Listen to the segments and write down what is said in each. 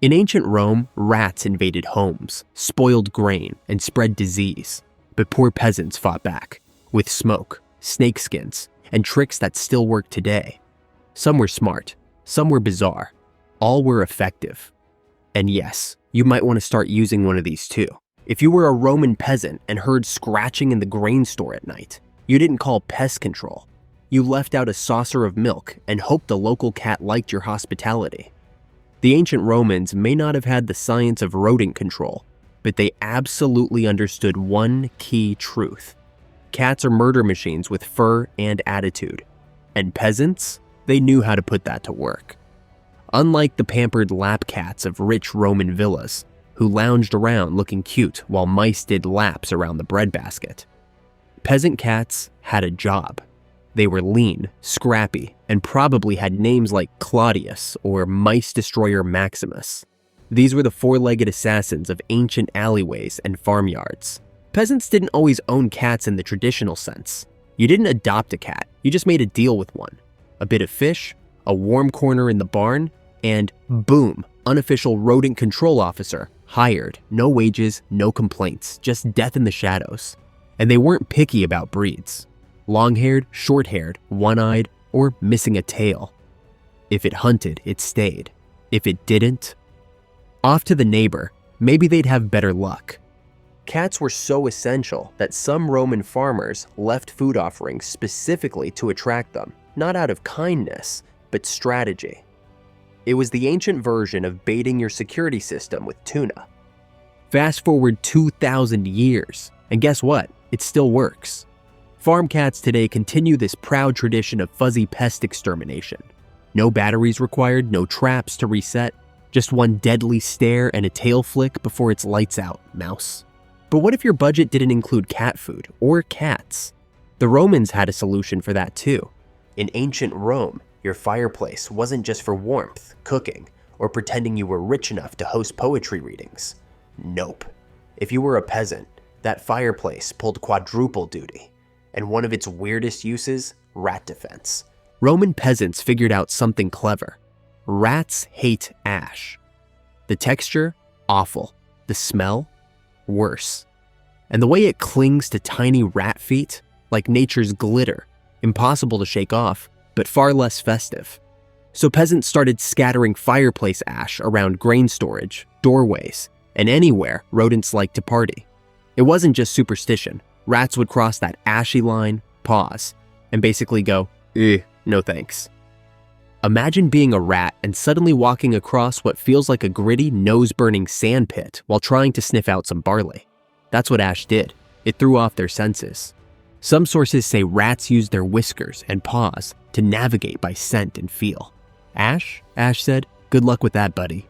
In ancient Rome, rats invaded homes, spoiled grain, and spread disease. But poor peasants fought back, with smoke, snakeskins, and tricks that still work today. Some were smart, some were bizarre, all were effective. And yes, you might want to start using one of these too. If you were a Roman peasant and heard scratching in the grain store at night, you didn't call pest control. You left out a saucer of milk and hoped the local cat liked your hospitality. The ancient Romans may not have had the science of rodent control, but they absolutely understood one key truth. Cats are murder machines with fur and attitude. And peasants? They knew how to put that to work. Unlike the pampered lap cats of rich Roman villas, who lounged around looking cute while mice did laps around the breadbasket, peasant cats had a job. They were lean, scrappy, and probably had names like Claudius or Mice Destroyer Maximus. These were the four-legged assassins of ancient alleyways and farmyards. Peasants didn't always own cats in the traditional sense. You didn't adopt a cat, you just made a deal with one. A bit of fish, a warm corner in the barn, and boom, unofficial rodent control officer, hired, no wages, no complaints, just death in the shadows. And they weren't picky about breeds. Long-haired, short-haired, one-eyed, or missing a tail. If it hunted, it stayed. If it didn't, off to the neighbor, maybe they'd have better luck. Cats were so essential that some Roman farmers left food offerings specifically to attract them, not out of kindness, but strategy. It was the ancient version of baiting your security system with tuna. Fast forward 2,000 years, and guess what? It still works. Farm cats today continue this proud tradition of fuzzy pest extermination. No batteries required, no traps to reset, just one deadly stare and a tail flick before it's lights out, mouse. But what if your budget didn't include cat food or cats? The Romans had a solution for that too. In ancient Rome, your fireplace wasn't just for warmth, cooking, or pretending you were rich enough to host poetry readings. Nope. If you were a peasant, that fireplace pulled quadruple duty. And one of its weirdest uses, rat defense. Roman peasants figured out something clever. Rats hate ash. The texture, awful. The smell, worse. And the way it clings to tiny rat feet, like nature's glitter, impossible to shake off, but far less festive. So peasants started scattering fireplace ash around grain storage, doorways, and anywhere rodents liked to party. It wasn't just superstition. Rats would cross that ashy line, pause, and basically go, no thanks. Imagine being a rat and suddenly walking across what feels like a gritty, nose-burning sand pit while trying to sniff out some barley. That's what ash did. It threw off their senses. Some sources say rats used their whiskers and paws to navigate by scent and feel. Ash said, good luck with that, buddy.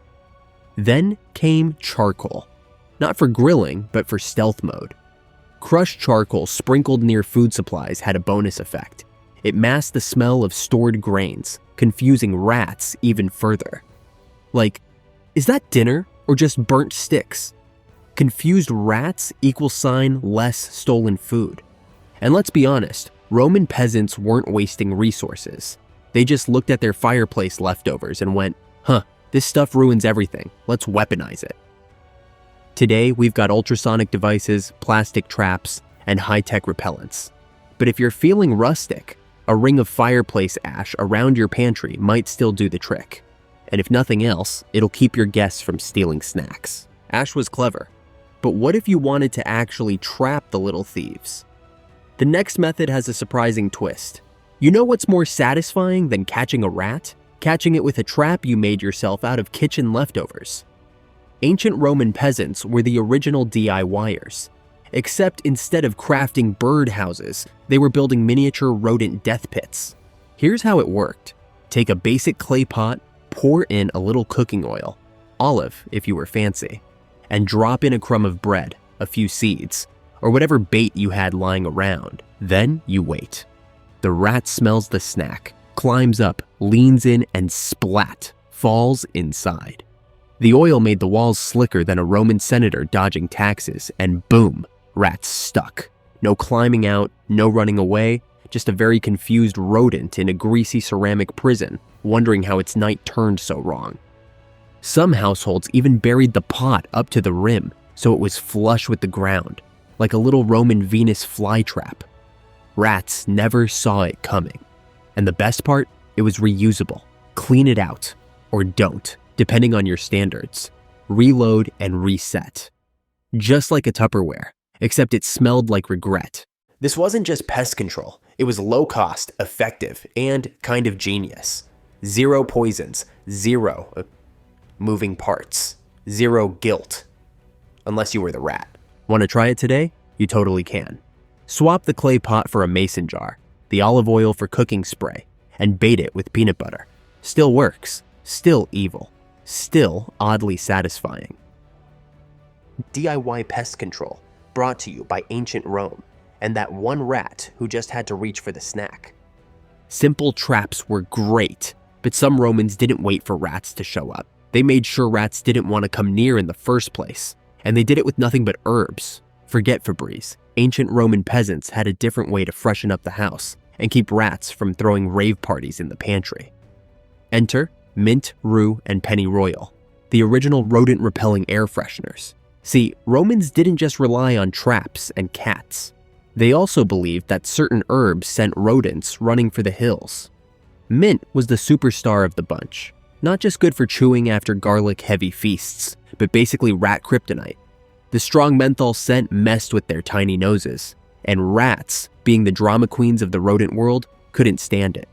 Then came charcoal. Not for grilling, but for stealth mode. Crushed charcoal sprinkled near food supplies had a bonus effect. It masked the smell of stored grains, confusing rats even further. Like, is that dinner or just burnt sticks? Confused rats equals sign less stolen food. And let's be honest, Roman peasants weren't wasting resources. They just looked at their fireplace leftovers and went, this stuff ruins everything, let's weaponize it. Today, we've got ultrasonic devices, plastic traps, and high-tech repellents. But if you're feeling rustic, a ring of fireplace ash around your pantry might still do the trick. And if nothing else, it'll keep your guests from stealing snacks. Ash was clever. But what if you wanted to actually trap the little thieves? The next method has a surprising twist. You know what's more satisfying than catching a rat? Catching it with a trap you made yourself out of kitchen leftovers. Ancient Roman peasants were the original DIYers. Except instead of crafting bird houses, they were building miniature rodent death pits. Here's how it worked. Take a basic clay pot, pour in a little cooking oil, olive if you were fancy, and drop in a crumb of bread, a few seeds, or whatever bait you had lying around. Then you wait. The rat smells the snack, climbs up, leans in, and splat, falls inside. The oil made the walls slicker than a Roman senator dodging taxes, and boom, rats stuck. No climbing out, no running away, just a very confused rodent in a greasy ceramic prison, wondering how its night turned so wrong. Some households even buried the pot up to the rim so it was flush with the ground, like a little Roman Venus flytrap. Rats never saw it coming. And the best part, it was reusable. Clean it out, or don't, depending on your standards. Reload and reset. Just like a Tupperware, except it smelled like regret. This wasn't just pest control. It was low cost, effective, and kind of genius. 0 poisons, 0 moving parts, 0 guilt. Unless you were the rat. Want to try it today? You totally can. Swap the clay pot for a mason jar, the olive oil for cooking spray, and bait it with peanut butter. Still works. Still evil. Still oddly satisfying. DIY pest control, brought to you by ancient Rome and that one rat who just had to reach for the snack. Simple traps were great, but some Romans didn't wait for rats to show up. They made sure rats didn't want to come near in the first place, and they did it with nothing but herbs. Forget Febreze. Ancient Roman peasants had a different way to freshen up the house and keep rats from throwing rave parties in the pantry. Enter mint, rue, and pennyroyal, the original rodent-repelling air fresheners. See, Romans didn't just rely on traps and cats. They also believed that certain herbs sent rodents running for the hills. Mint was the superstar of the bunch. Not just good for chewing after garlic-heavy feasts, but basically rat kryptonite. The strong menthol scent messed with their tiny noses, and rats, being the drama queens of the rodent world, couldn't stand it.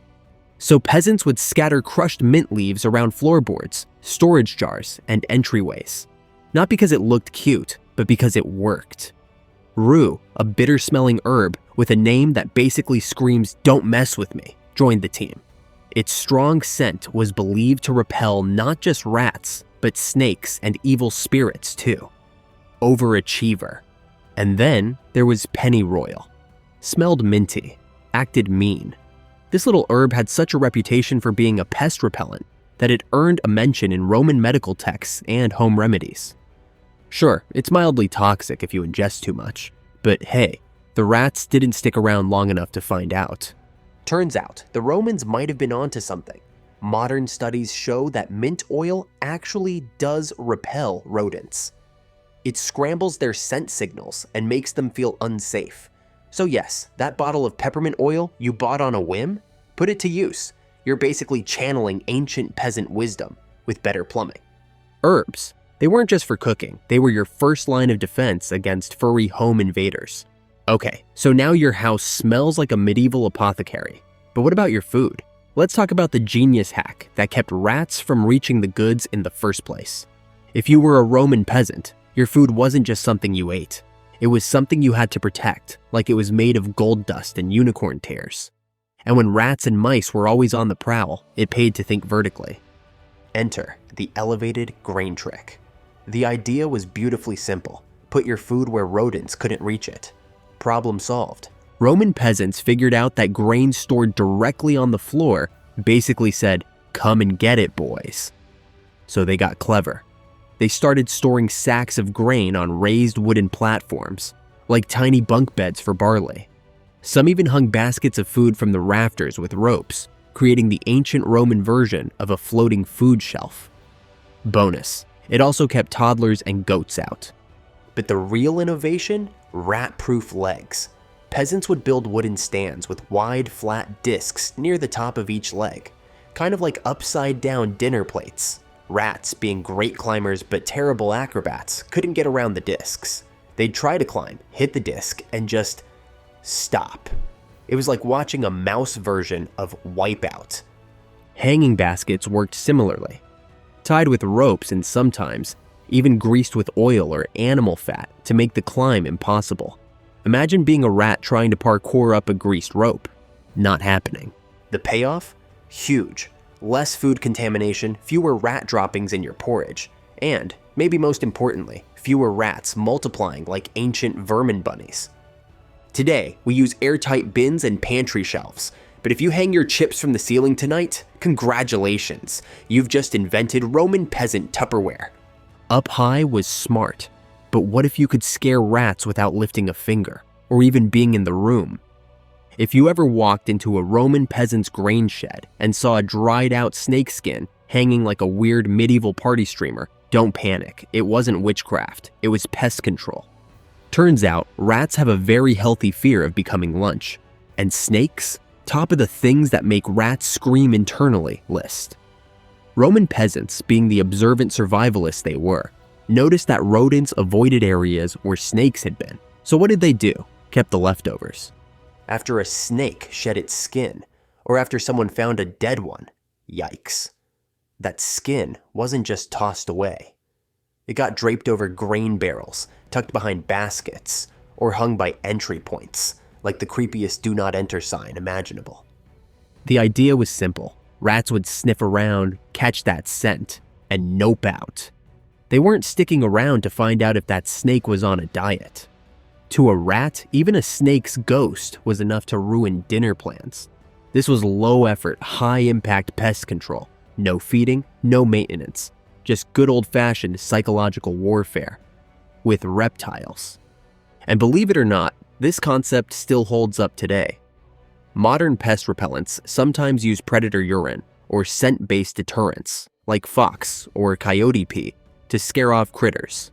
So peasants would scatter crushed mint leaves around floorboards, storage jars, and entryways. Not because it looked cute, but because it worked. Rue, a bitter-smelling herb with a name that basically screams "don't mess with me," joined the team. Its strong scent was believed to repel not just rats, but snakes and evil spirits too. Overachiever. And then there was pennyroyal. Smelled minty, acted mean. This little herb had such a reputation for being a pest repellent that it earned a mention in Roman medical texts and home remedies. Sure, it's mildly toxic if you ingest too much, but hey, the rats didn't stick around long enough to find out. Turns out, the Romans might have been onto something. Modern studies show that mint oil actually does repel rodents. It scrambles their scent signals and makes them feel unsafe. So yes, that bottle of peppermint oil you bought on a whim, put it to use. You're basically channeling ancient peasant wisdom with better plumbing. Herbs. They weren't just for cooking, they were your first line of defense against furry home invaders. Okay, so now your house smells like a medieval apothecary. But what about your food? Let's talk about the genius hack that kept rats from reaching the goods in the first place. If you were a Roman peasant, your food wasn't just something you ate. It was something you had to protect, like it was made of gold dust and unicorn tears. And when rats and mice were always on the prowl, it paid to think vertically. Enter the elevated grain trick. The idea was beautifully simple. Put your food where rodents couldn't reach it. Problem solved. Roman peasants figured out that grain stored directly on the floor basically said, "Come and get it, boys." So they got clever. They started storing sacks of grain on raised wooden platforms, like tiny bunk beds for barley. Some even hung baskets of food from the rafters with ropes, creating the ancient Roman version of a floating food shelf. Bonus. It also kept toddlers and goats out. But the real innovation? Rat-proof legs. Peasants would build wooden stands with wide, flat discs near the top of each leg, kind of like upside-down dinner plates. Rats, being great climbers but terrible acrobats, couldn't get around the discs. They'd try to climb, hit the disc, and just stop. It was like watching a mouse version of Wipeout. Hanging baskets worked similarly. Tied with ropes and sometimes even greased with oil or animal fat to make the climb impossible. Imagine being a rat trying to parkour up a greased rope. Not happening. The payoff? Huge. Less food contamination, fewer rat droppings in your porridge, and, maybe most importantly, fewer rats multiplying like ancient vermin bunnies. Today, we use airtight bins and pantry shelves, but if you hang your chips from the ceiling tonight, congratulations, you've just invented Roman peasant Tupperware. Up high was smart, but what if you could scare rats without lifting a finger, or even being in the room? If you ever walked into a Roman peasant's grain shed and saw a dried out snakeskin hanging like a weird medieval party streamer. Don't panic, it wasn't witchcraft, it was pest control. Turns out, rats have a very healthy fear of becoming lunch. And snakes? Top of the things that make rats scream internally list. Roman peasants, being the observant survivalists they were, noticed that rodents avoided areas where snakes had been. So what did they do? Kept the leftovers. After a snake shed its skin, or after someone found a dead one, yikes. That skin wasn't just tossed away. It got draped over grain barrels, tucked behind baskets, or hung by entry points, like the creepiest do not enter sign imaginable. The idea was simple. Rats would sniff around, catch that scent, and nope out. They weren't sticking around to find out if that snake was on a diet. To a rat, even a snake's ghost was enough to ruin dinner plans. This was low-effort, high-impact pest control. No feeding, no maintenance. Just good old-fashioned psychological warfare. With reptiles. And believe it or not, this concept still holds up today. Modern pest repellents sometimes use predator urine or scent-based deterrents, like fox or coyote pee, to scare off critters.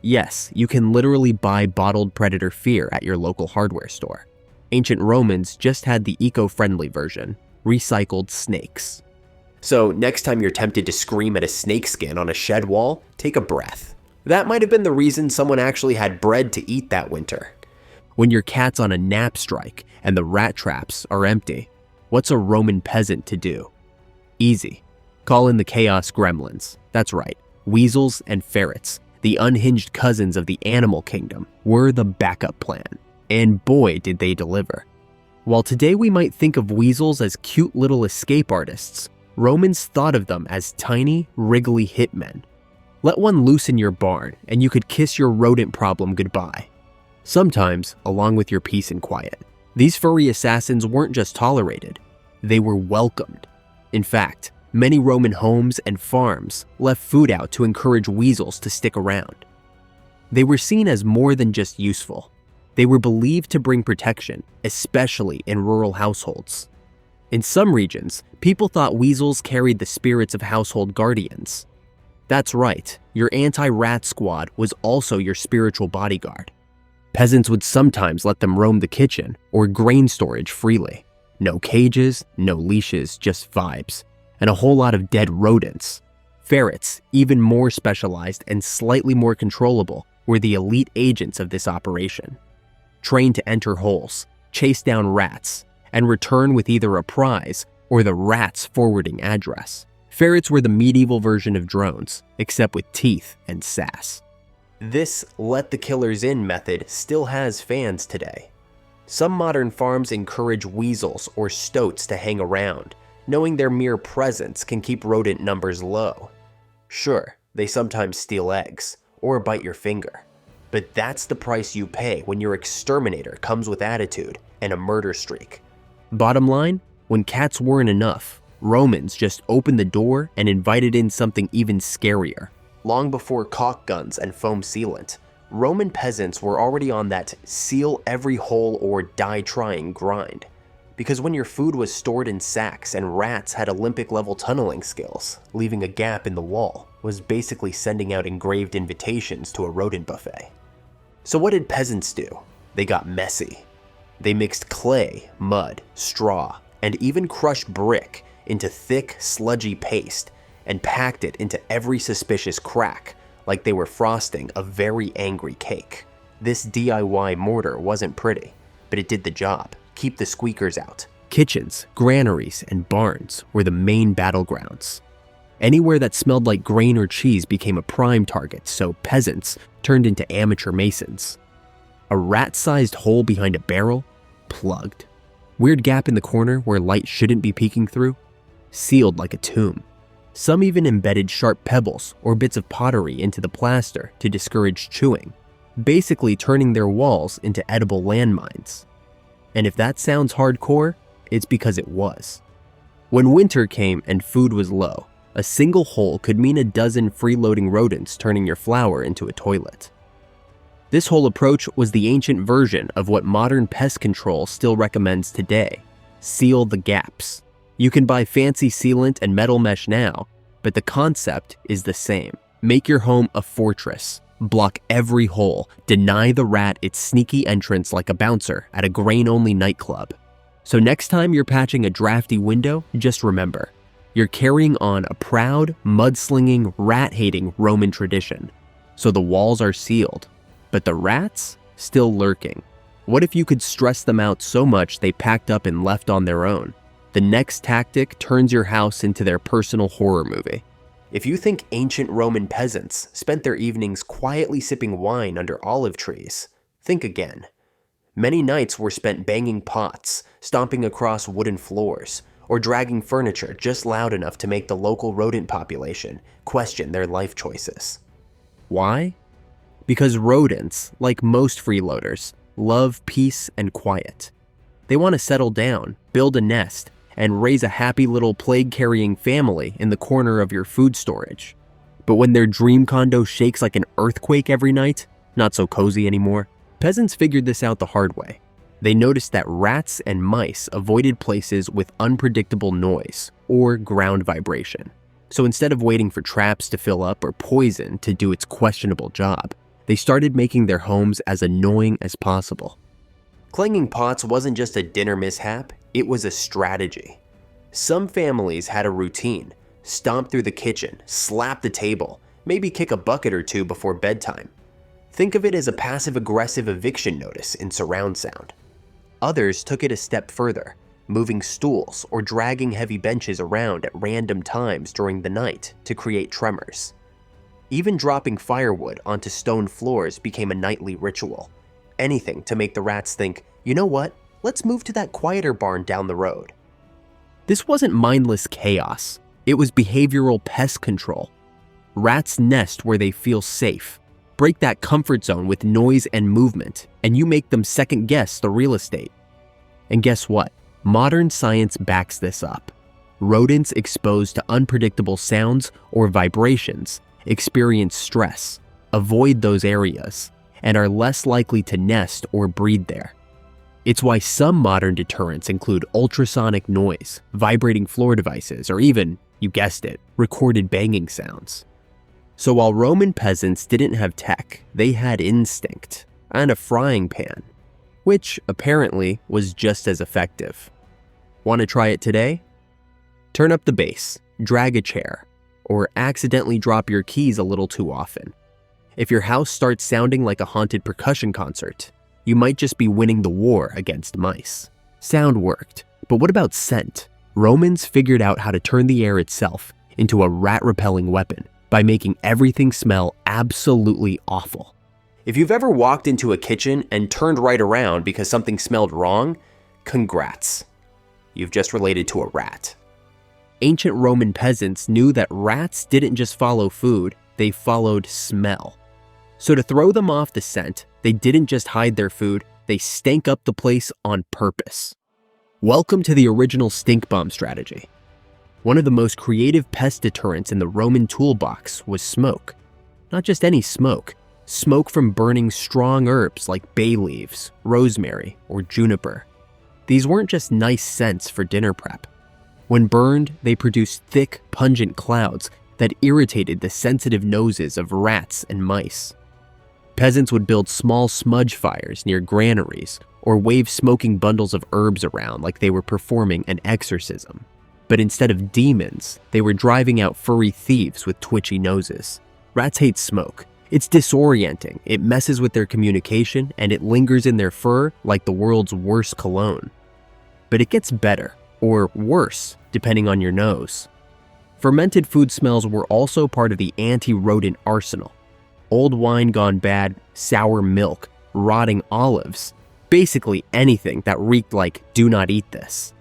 Yes, you can literally buy bottled predator fear at your local hardware store. Ancient Romans just had the eco-friendly version, recycled snakes. So next time you're tempted to scream at a snakeskin on a shed wall, take a breath. That might have been the reason someone actually had bread to eat that winter. When your cat's on a nap strike and the rat traps are empty, what's a Roman peasant to do? Easy. Call in the chaos gremlins. That's right, weasels and ferrets, the unhinged cousins of the animal kingdom, were the backup plan. And boy, did they deliver. While today we might think of weasels as cute little escape artists, Romans thought of them as tiny, wriggly hitmen. Let one loose in your barn and you could kiss your rodent problem goodbye. Sometimes, along with your peace and quiet. These furry assassins weren't just tolerated, they were welcomed. In fact, many Roman homes and farms left food out to encourage weasels to stick around. They were seen as more than just useful. They were believed to bring protection, especially in rural households. In some regions, people thought weasels carried the spirits of household guardians. That's right, your anti-rat squad was also your spiritual bodyguard. Peasants would sometimes let them roam the kitchen or grain storage freely. No cages, no leashes, just vibes, and a whole lot of dead rodents. Ferrets, even more specialized and slightly more controllable, were the elite agents of this operation. Trained to enter holes, chase down rats, and return with either a prize or the rat's forwarding address. Ferrets were the medieval version of drones, except with teeth and sass. This let the killers in method still has fans today. Some modern farms encourage weasels or stoats to hang around, knowing their mere presence can keep rodent numbers low. Sure, they sometimes steal eggs or bite your finger, but that's the price you pay when your exterminator comes with attitude and a murder streak. Bottom line, when cats weren't enough, Romans just opened the door and invited in something even scarier. Long before caulk guns and foam sealant, Roman peasants were already on that seal every hole or die trying grind. Because when your food was stored in sacks and rats had Olympic-level tunneling skills, leaving a gap in the wall was basically sending out engraved invitations to a rodent buffet. So what did peasants do? They got messy. They mixed clay, mud, straw, and even crushed brick into thick, sludgy paste and packed it into every suspicious crack like they were frosting a very angry cake. This DIY mortar wasn't pretty, but it did the job. Keep the squeakers out. Kitchens, granaries, and barns were the main battlegrounds. Anywhere that smelled like grain or cheese became a prime target, so peasants turned into amateur masons. A rat-sized hole behind a barrel? Plugged. Weird gap in the corner where light shouldn't be peeking through? Sealed like a tomb. Some even embedded sharp pebbles or bits of pottery into the plaster to discourage chewing, basically turning their walls into edible landmines. And if that sounds hardcore, it's because it was. When winter came and food was low, a single hole could mean a dozen freeloading rodents turning your flour into a toilet. This whole approach was the ancient version of what modern pest control still recommends today: seal the gaps. You can buy fancy sealant and metal mesh now, but the concept is the same. Make your home a fortress. Block every hole. Deny the rat its sneaky entrance like a bouncer at a grain-only nightclub. So next time you're patching a drafty window, just remember, you're carrying on a proud, mudslinging, rat-hating Roman tradition. So the walls are sealed, but the rats still lurking. What if you could stress them out so much they packed up and left on their own? The next tactic turns your house into their personal horror movie. If you think ancient Roman peasants spent their evenings quietly sipping wine under olive trees, think again. Many nights were spent banging pots, stomping across wooden floors, or dragging furniture just loud enough to make the local rodent population question their life choices. Why? Because rodents, like most freeloaders, love peace and quiet. They want to settle down, build a nest, and raise a happy little plague-carrying family in the corner of your food storage. But when their dream condo shakes like an earthquake every night, not so cozy anymore, peasants figured this out the hard way. They noticed that rats and mice avoided places with unpredictable noise or ground vibration. So instead of waiting for traps to fill up or poison to do its questionable job, they started making their homes as annoying as possible. Clanging pots wasn't just a dinner mishap, it was a strategy. Some families had a routine: stomp through the kitchen, slap the table, maybe kick a bucket or two before bedtime. Think of it as a passive-aggressive eviction notice in surround sound. Others took it a step further, moving stools or dragging heavy benches around at random times during the night to create tremors. Even dropping firewood onto stone floors became a nightly ritual. Anything to make the rats think, you know what, let's move to that quieter barn down the road. This wasn't mindless chaos. It was behavioral pest control. Rats nest where they feel safe. Break that comfort zone with noise and movement, and you make them second-guess the real estate. And guess what? Modern science backs this up. Rodents exposed to unpredictable sounds or vibrations experience stress, avoid those areas, and are less likely to nest or breed there. It's why some modern deterrents include ultrasonic noise, vibrating floor devices, or even, you guessed it, recorded banging sounds. So while Roman peasants didn't have tech, they had instinct and a frying pan, which apparently was just as effective. Want to try it today? Turn up the bass, drag a chair, or accidentally drop your keys a little too often. If your house starts sounding like a haunted percussion concert, you might just be winning the war against mice. Sound worked, but what about scent? Romans figured out how to turn the air itself into a rat-repelling weapon by making everything smell absolutely awful. If you've ever walked into a kitchen and turned right around because something smelled wrong, congrats. You've just related to a rat. Ancient Roman peasants knew that rats didn't just follow food, they followed smell. So to throw them off the scent, they didn't just hide their food, they stank up the place on purpose. Welcome to the original stink bomb strategy. One of the most creative pest deterrents in the Roman toolbox was smoke. Not just any smoke. Smoke from burning strong herbs like bay leaves, rosemary, or juniper. These weren't just nice scents for dinner prep. When burned, they produced thick, pungent clouds that irritated the sensitive noses of rats and mice. Peasants would build small smudge fires near granaries or wave smoking bundles of herbs around like they were performing an exorcism. But instead of demons, they were driving out furry thieves with twitchy noses. Rats hate smoke. It's disorienting, it messes with their communication, and it lingers in their fur like the world's worst cologne. But it gets better, or worse, depending on your nose. Fermented food smells were also part of the anti-rodent arsenal. Old wine gone bad, sour milk, rotting olives, basically anything that reeked like, do not eat this,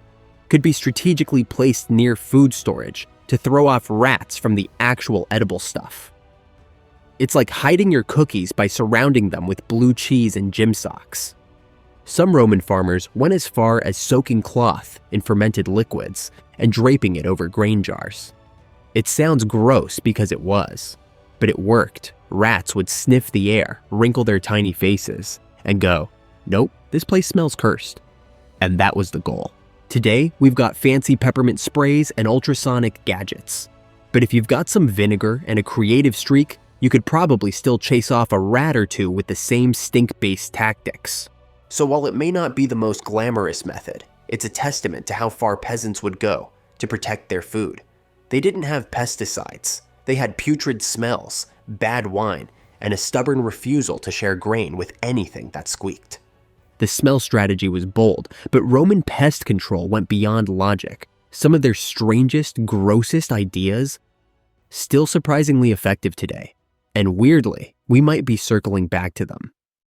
could be strategically placed near food storage to throw off rats from the actual edible stuff. It's like hiding your cookies by surrounding them with blue cheese and gym socks. Some Roman farmers went as far as soaking cloth in fermented liquids and draping it over grain jars. It sounds gross because it was, but it worked. Rats would sniff the air, wrinkle their tiny faces, and go, nope, this place smells cursed. And that was the goal. Today, we've got fancy peppermint sprays and ultrasonic gadgets. But if you've got some vinegar and a creative streak, you could probably still chase off a rat or two with the same stink-based tactics. So while it may not be the most glamorous method, it's a testament to how far peasants would go to protect their food. They didn't have pesticides. They had putrid smells, bad wine, and a stubborn refusal to share grain with anything that squeaked. The smell strategy was bold, but Roman pest control went beyond logic. Some of their strangest, grossest ideas still surprisingly effective today. And weirdly, we might be circling back to them.